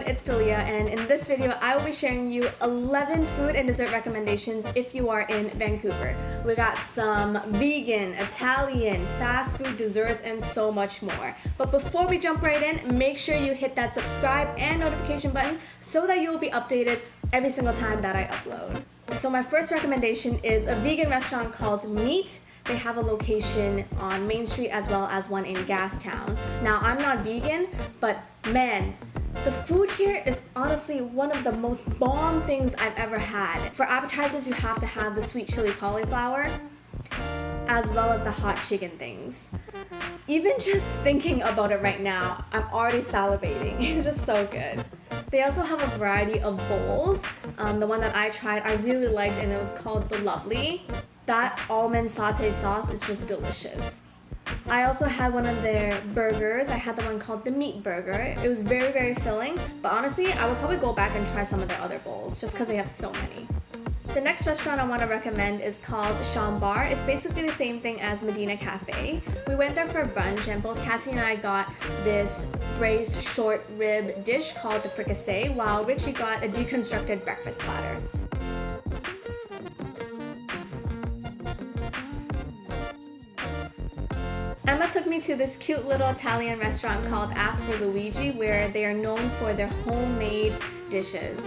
it's Dalia, and in this video I will be sharing you 11 food and dessert recommendations if you are in Vancouver. We got some vegan, Italian, fast food desserts, and so much more. But before we jump right in, make sure you hit that subscribe and notification button so that you will be updated every single time that I upload. So my first recommendation is a vegan restaurant called Meat. They have a location on Main Street as well as one in Gastown. Now, I'm not vegan, but man, the food here is honestly one of the most bomb things I've ever had. For appetizers, you have to have the sweet chili cauliflower, as well as the hot chicken things. Even just thinking about it right now, I'm already salivating. It's just so good. They also have a variety of bowls. The one that I tried, I really liked, and it was called the Lovely. That almond sauté sauce is just delicious. I also had one of their burgers. I had the one called the Meat Burger. It was very, very filling, but honestly, I would probably go back and try some of their other bowls just because they have so many. The next restaurant I want to recommend is called Shawn Bar. It's basically the same thing as Medina Cafe. We went there for brunch, and both Cassie and I got this braised short rib dish called the fricassee, while Ricci got a deconstructed breakfast platter. Emma took me to this cute little Italian restaurant called For Luigi, where they are known for their homemade dishes.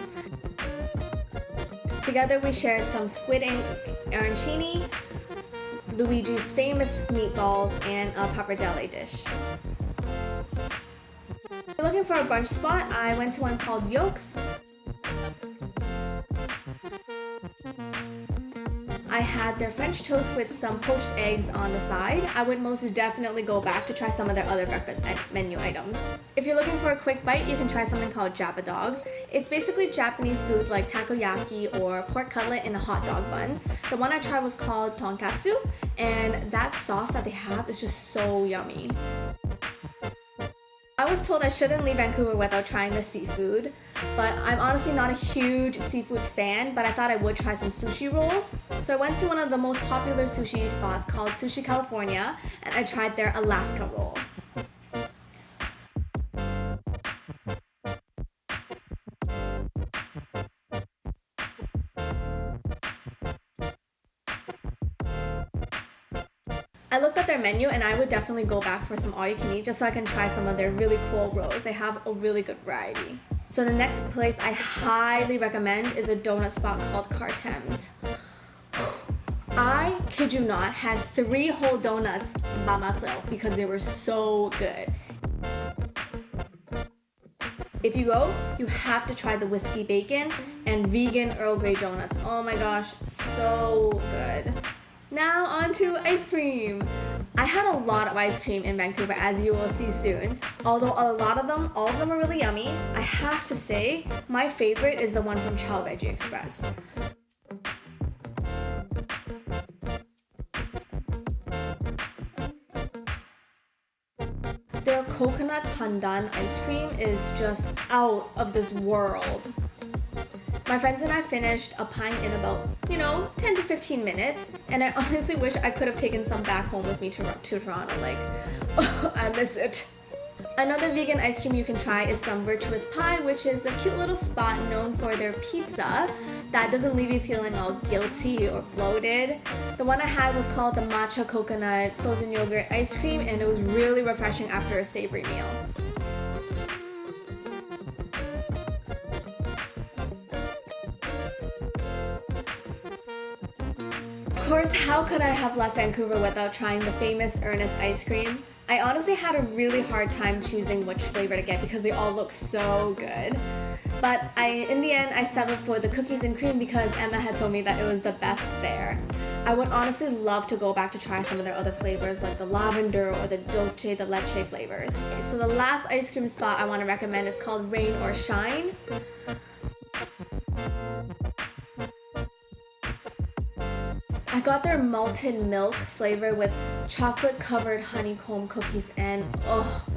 Together we shared some squid ink arancini, Luigi's famous meatballs, and a pappardelle dish. If you're looking for a brunch spot, I went to one called Yolks. I had their French toast with some poached eggs on the side. I would most definitely go back to try some of their other breakfast menu items. If you're looking for a quick bite, you can try something called Japa Dogs. It's basically Japanese foods like takoyaki or pork cutlet in a hot dog bun. The one I tried was called tonkatsu, and that sauce that they have is just so yummy. I was told I shouldn't leave Vancouver without trying the seafood, but I'm honestly not a huge seafood fan, but I thought I would try some sushi rolls. So I went to one of the most popular sushi spots called Sushi California, and I tried their Alaska roll. I looked at their menu and I would definitely go back for some all-you-can-eat just so I can try some of their really cool rolls. They have a really good variety. So the next place I highly recommend is a donut spot called Cartem's. I kid you not, had 3 whole donuts by myself because they were so good. If you go, you have to try the whiskey bacon and vegan Earl Grey donuts. Oh my gosh, so good. Now on to ice cream. I had a lot of ice cream in Vancouver, as you will see soon. Although all of them are really yummy, I have to say my favorite is the one from Chow Veggie Express. Their coconut pandan ice cream is just out of this world. My friends and I finished a pint in about, 10 to 15 minutes, and I honestly wish I could have taken some back home with me to Toronto. I miss it. Another vegan ice cream you can try is from Virtuous Pie, which is a cute little spot known for their pizza that doesn't leave you feeling all guilty or bloated. The one I had was called the Matcha Coconut Frozen Yogurt Ice Cream, and it was really refreshing after a savory meal. Of course, how could I have left Vancouver without trying the famous Ernest ice cream? I honestly had a really hard time choosing which flavor to get because they all look so good. But in the end, I settled for the cookies and cream because Emma had told me that it was the best there. I would honestly love to go back to try some of their other flavors like the lavender or the dulce de leche flavors. Okay, so the last ice cream spot I want to recommend is called Rain or Shine. I got their malted milk flavor with chocolate-covered honeycomb cookies, and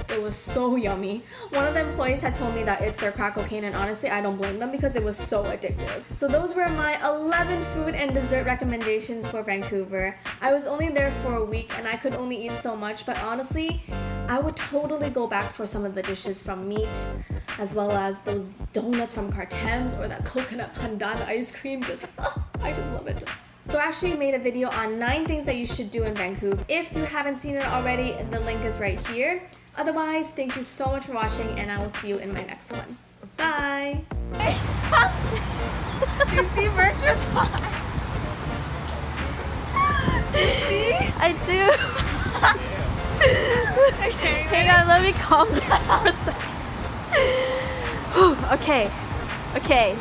it was so yummy. One of the employees had told me that it's their crack cocaine, and honestly, I don't blame them because it was so addictive. So those were my 11 food and dessert recommendations for Vancouver. I was only there for a week, and I could only eat so much, but honestly, I would totally go back for some of the dishes from Meat. as well as those donuts from Cartem's or that coconut pandan ice cream. I just love it. So I actually made a video on 9 things that you should do in Vancouver. If you haven't seen it already, the link is right here. Otherwise, thank you so much for watching, and I will see you in my next one. Bye! You see Virtuous? See? I do. Okay, Hang on, let me calm down for a second. Okay.